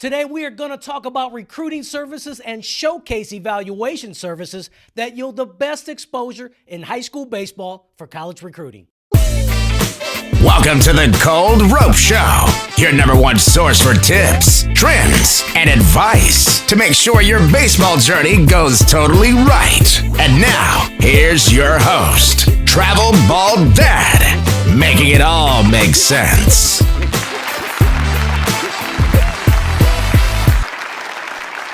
Today, we are going to talk about recruiting services and showcase evaluation services that yield the best exposure in high school baseball for college recruiting. Welcome to the Cold Rope Show, your number one source for tips, trends, and advice to make sure your baseball journey goes totally right. And now, here's your host, Travel Ball Dad, making it all make sense.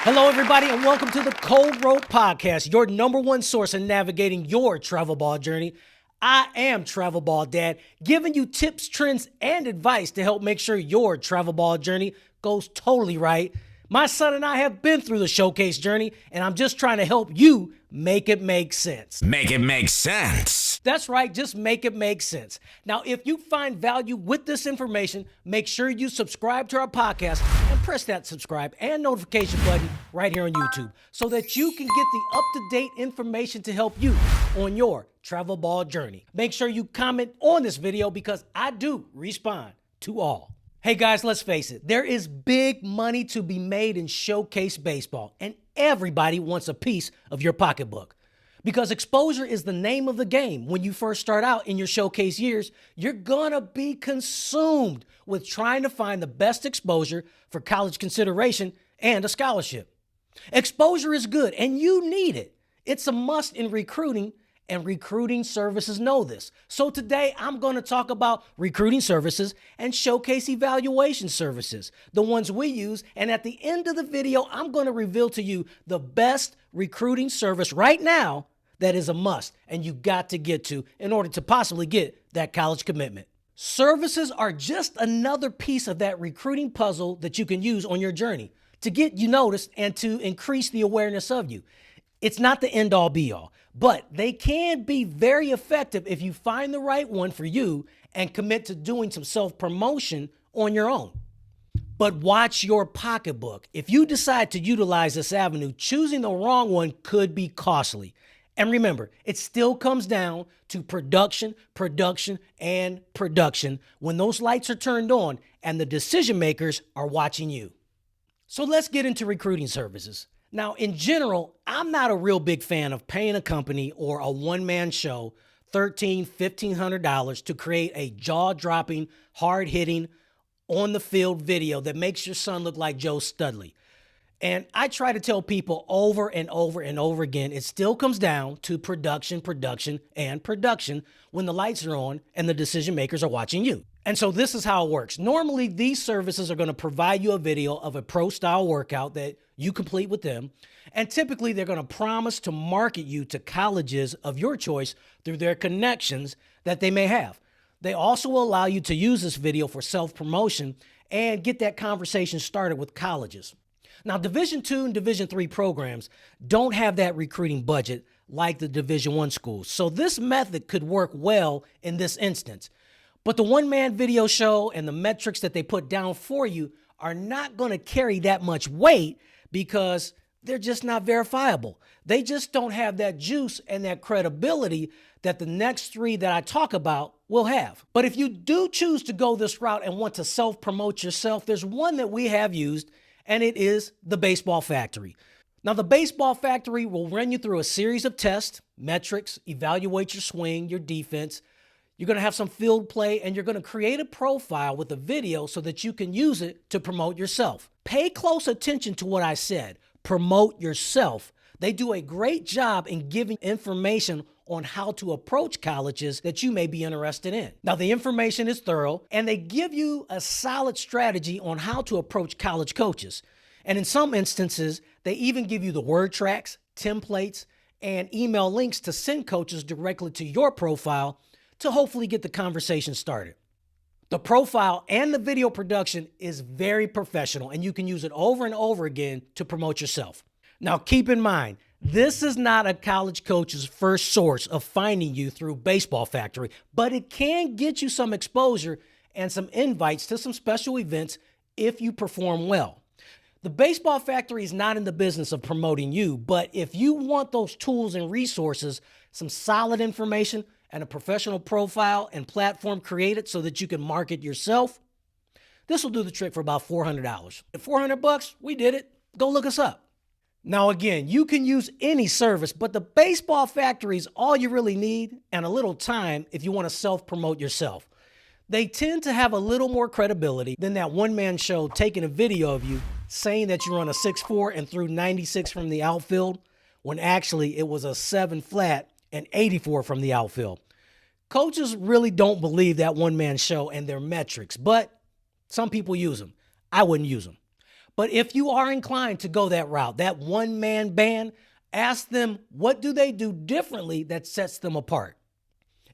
Hello, everybody, and welcome to the Cold Rope Podcast, your number one source in navigating your travel ball journey. I am Travel Ball Dad, giving you tips, trends, and advice to help make sure your travel ball journey goes totally right. My son and I have been through the showcase journey, and I'm just trying to help you make it make sense. Make it make sense. That's right, just make it make sense. Now, if you find value with this information, make sure you subscribe to our podcast and press that subscribe and notification button right here on YouTube so that you can get the up-to-date information to help you on your travel ball journey. Make sure you comment on this video because I do respond to all. Hey guys, let's face it, there is big money to be made in showcase baseball, and everybody wants a piece of your pocketbook. Because exposure is the name of the game. When you first start out in your showcase years, you're gonna be consumed with trying to find the best exposure for college consideration and a scholarship. Exposure is good and you need it. It's a must in recruiting, and recruiting services know this. So today I'm going to talk about recruiting services and showcase evaluation services, the ones we use. And at the end of the video, I'm going to reveal to you the best recruiting service right now that is a must and you got to get to in order to possibly get that college commitment. Services are just another piece of that recruiting puzzle that you can use on your journey to get you noticed and to increase the awareness of you. It's not the end all be all, but they can be very effective if you find the right one for you and commit to doing some self-promotion on your own. But watch your pocketbook. If you decide to utilize this avenue, choosing the wrong one could be costly. And remember, it still comes down to production when those lights are turned on and the decision makers are watching you. So let's get into recruiting services. Now, in general, I'm not a real big fan of paying a company or a one-man show $1,300, $1,500 to create a jaw-dropping, hard-hitting, on-the-field video that makes your son look like Joe Studley. And I try to tell people over and over and over again, it still comes down to production when the lights are on and the decision makers are watching you. And so this is how it works. Normally, these services are going to provide you a video of a pro-style workout that you complete with them. And typically, they're going to promise to market you to colleges of your choice through their connections that they may have. They also will allow you to use this video for self-promotion and get that conversation started with colleges. Now, Division II and Division III programs don't have that recruiting budget like the Division I schools. So this method could work well in this instance. But the one-man video show and the metrics that they put down for you are not going to carry that much weight because they're just not verifiable. They just don't have that juice and that credibility that the next three that I talk about will have. But if you do choose to go this route and want to self-promote yourself, there's one that we have used, and it is the Baseball Factory. Now, the Baseball Factory will run you through a series of tests, metrics, evaluate your swing, your defense. You're going to have some field play, and you're going to create a profile with a video so that you can use it to promote yourself. Pay close attention to what I said. Promote yourself. They do a great job in giving information on how to approach colleges that you may be interested in. Now, the information is thorough, and they give you a solid strategy on how to approach college coaches. And in some instances, they even give you the word tracks, templates, and email links to send coaches directly to your profile to hopefully get the conversation started. The profile and the video production is very professional, and you can use it over and over again to promote yourself. Now, keep in mind, this is not a college coach's first source of finding you through Baseball Factory, but it can get you some exposure and some invites to some special events if you perform well. The Baseball Factory is not in the business of promoting you, but if you want those tools and resources, some solid information, and a professional profile and platform created so that you can market yourself, This will do the trick for about $400. At $400, we did it. Go look us up. Now again, you can use any service, but the Baseball Factory is all you really need and a little time if you want to self-promote yourself. They tend to have a little more credibility than that one-man show taking a video of you saying that you run a 6'4" and threw 96 from the outfield, when actually it was a 7 flat and 84 from the outfield. Coaches really don't believe that one-man show and their metrics, but some people use them. I wouldn't use them. But if you are inclined to go that route, that one-man band, ask them what do they do differently that sets them apart.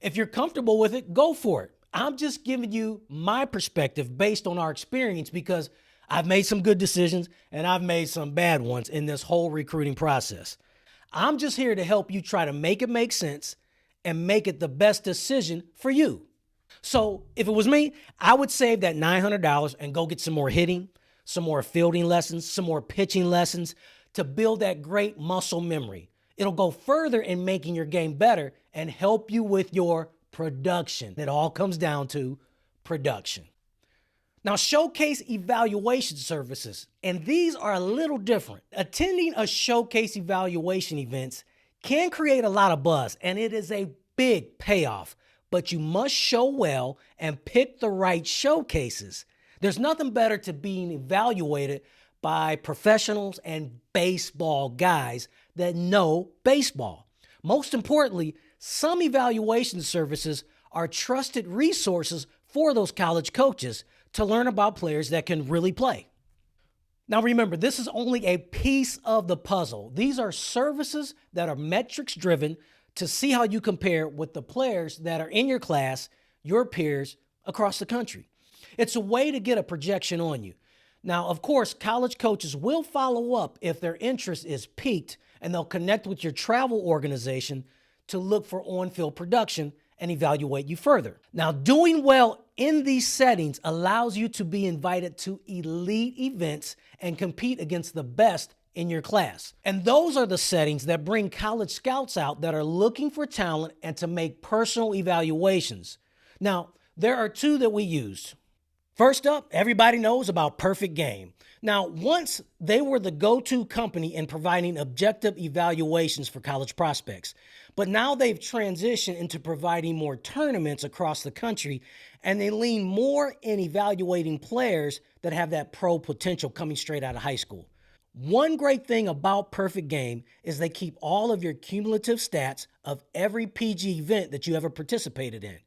If you're comfortable with it, go for it. I'm just giving you my perspective based on our experience because I've made some good decisions and I've made some bad ones in this whole recruiting process. I'm just here to help you try to make it make sense and make it the best decision for you. So if it was me, I would save that $900 and go get some more hitting, some more fielding lessons, some more pitching lessons to build that great muscle memory. It'll go further in making your game better and help you with your production. It all comes down to production. Now, showcase evaluation services, and these are a little different. Attending a showcase evaluation events can create a lot of buzz, and it is a big payoff, but you must show well and pick the right showcases. There's nothing better to being evaluated by professionals and baseball guys that know baseball. Most importantly, some evaluation services are trusted resources for those college coaches to learn about players that can really play. Now remember, this is only a piece of the puzzle. These are services that are metrics driven to see how you compare with the players that are in your class, your peers across the country. It's a way to get a projection on you. Now, of course, college coaches will follow up if their interest is piqued, and they'll connect with your travel organization to look for on-field production and evaluate you further. Now, doing well in these settings allows you to be invited to elite events and compete against the best in your class. And those are the settings that bring college scouts out that are looking for talent and to make personal evaluations. Now, there are two that we use. First up, everybody knows about Perfect Game. Now, once they were the go-to company in providing objective evaluations for college prospects, but now they've transitioned into providing more tournaments across the country, and they lean more in evaluating players that have that pro potential coming straight out of high school. One great thing about Perfect Game is they keep all of your cumulative stats of every PG event that you ever participated in.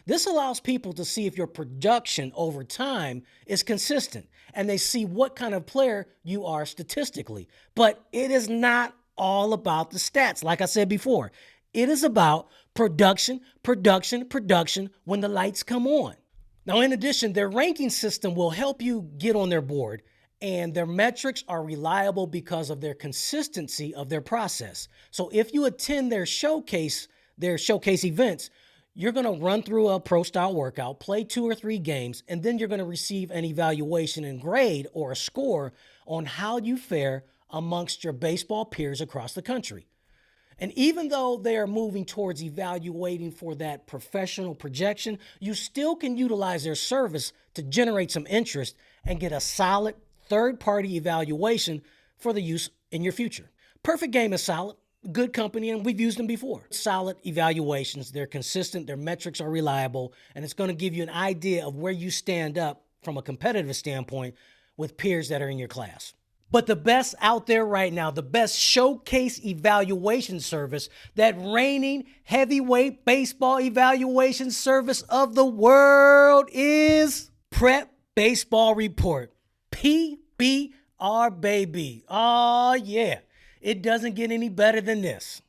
This allows people to see if your production over time is consistent and they see what kind of player you are statistically. But it is not all about the stats. Like I said before, it is about production when the lights come on. Now, in addition, their ranking system will help you get on their board, and their metrics are reliable because of their consistency of their process. So if you attend their showcase events, you're going to run through a pro-style workout, play 2 or 3 games, and then you're going to receive an evaluation and grade or a score on how you fare amongst your baseball peers across the country. And even though they are moving towards evaluating for that professional projection, you still can utilize their service to generate some interest and get a solid third-party evaluation for the use in your future. Perfect Game is solid. Good company, and we've used them before. Solid evaluations. They're consistent, their metrics are reliable, and it's going to give you an idea of where you stand up from a competitive standpoint with peers that are in your class. But the best out there right now, the best showcase evaluation service, that reigning heavyweight baseball evaluation service of the world is Prep Baseball Report. PBR, baby. Oh, yeah. It doesn't get any better than this.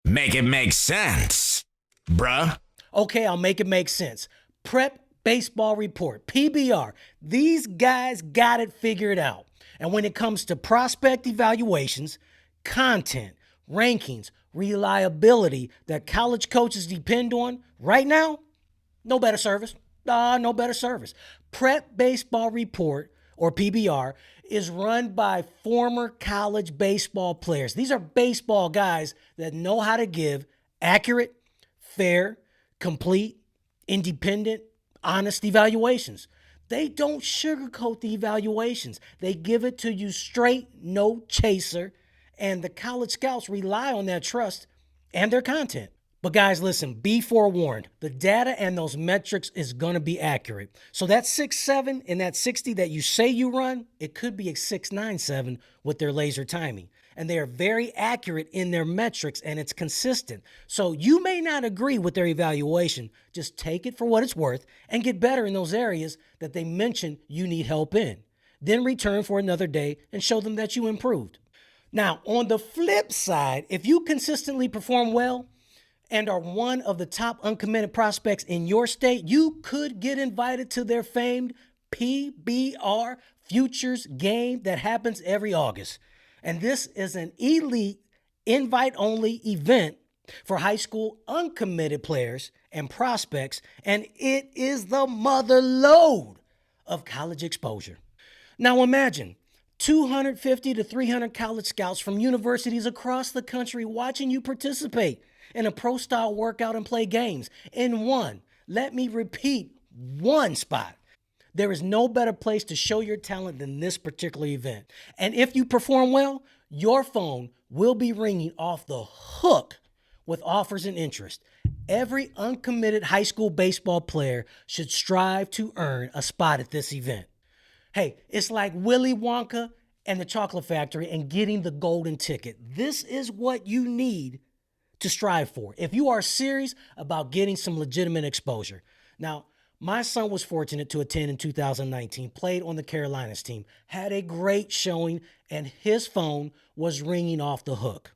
Make it make sense, bruh. Okay, I'll make it make sense. Prep Baseball Report, PBR. These guys got it figured out. And when it comes to prospect evaluations, content, rankings, reliability that college coaches depend on right now, no better service. No better service. Prep Baseball Report, or PBR, is run by former college baseball players. These are baseball guys that know how to give accurate, fair, complete, independent, honest evaluations. They don't sugarcoat the evaluations. They give it to you straight, no chaser, and the college scouts rely on that trust and their content. But guys, listen, be forewarned. The data and those metrics is going to be accurate. So that 6.7 and that 60 that you say you run, it could be a 6.97 with their laser timing. And they are very accurate in their metrics, and it's consistent. So you may not agree with their evaluation. Just take it for what it's worth and get better in those areas that they mention you need help in. Then return for another day and show them that you improved. Now, on the flip side, if you consistently perform well and are one of the top uncommitted prospects in your state, you could get invited to their famed PBR Futures game that happens every August. And this is an elite invite-only event for high school uncommitted players and prospects, and it is the mother lode of college exposure. Now imagine 250 to 300 college scouts from universities across the country watching you participate in a pro-style workout and play games in one, let me repeat, one spot. There is no better place to show your talent than this particular event. And if you perform well, your phone will be ringing off the hook with offers and interest. Every uncommitted high school baseball player should strive to earn a spot at this event. Hey, it's like Willy Wonka and the Chocolate Factory and getting the golden ticket. This is what you need to strive for if you are serious about getting some legitimate exposure. Now, my son was fortunate to attend in 2019, played on the Carolinas team, had a great showing, and his phone was ringing off the hook.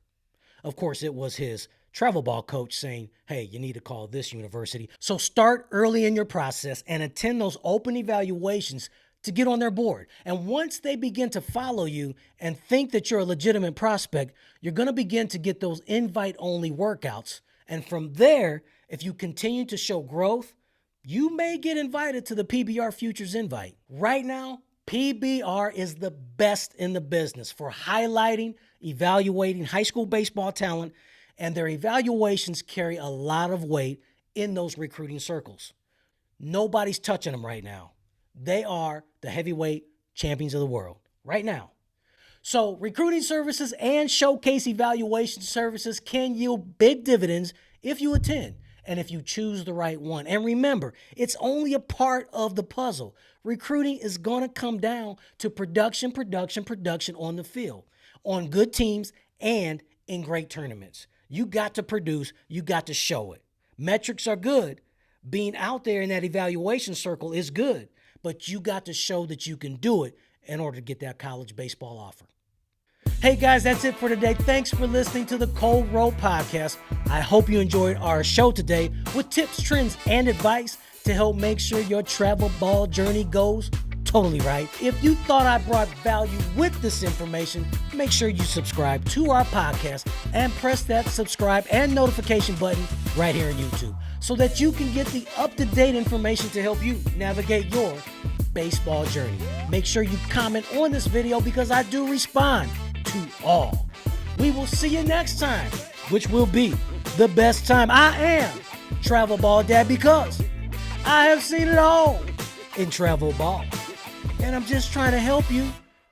Of course, it was his travel ball coach saying, hey, you need to call this university. So start early in your process and attend those open evaluations to get on their board. And once they begin to follow you and think that you're a legitimate prospect, you're going to begin to get those invite-only workouts. And from there, if you continue to show growth, you may get invited to the PBR Futures invite. Right now, PBR is the best in the business for highlighting, evaluating high school baseball talent, and their evaluations carry a lot of weight in those recruiting circles. Nobody's touching them right now. They are the heavyweight champions of the world right now. So recruiting services and showcase evaluation services can yield big dividends if you attend and if you choose the right one. And remember, it's only a part of the puzzle. Recruiting is going to come down to production on the field, on good teams and in great tournaments. You got to produce, you got to show it. Metrics are good. Being out there in that evaluation circle is good, but you got to show that you can do it in order to get that college baseball offer. Hey guys, that's it for today. Thanks for listening to the Cold Rope Podcast. I hope you enjoyed our show today with tips, trends, and advice to help make sure your travel ball journey goes totally right. If you thought I brought value with this information, make sure you subscribe to our podcast and press that subscribe and notification button right here on YouTube so that you can get the up-to-date information to help you navigate your baseball journey. Make sure you comment on this video because I do respond to all. We will see you next time, which will be the best time. I am Travel Ball Dad because I have seen it all in travel ball. And I'm just trying to help you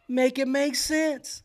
make it make sense.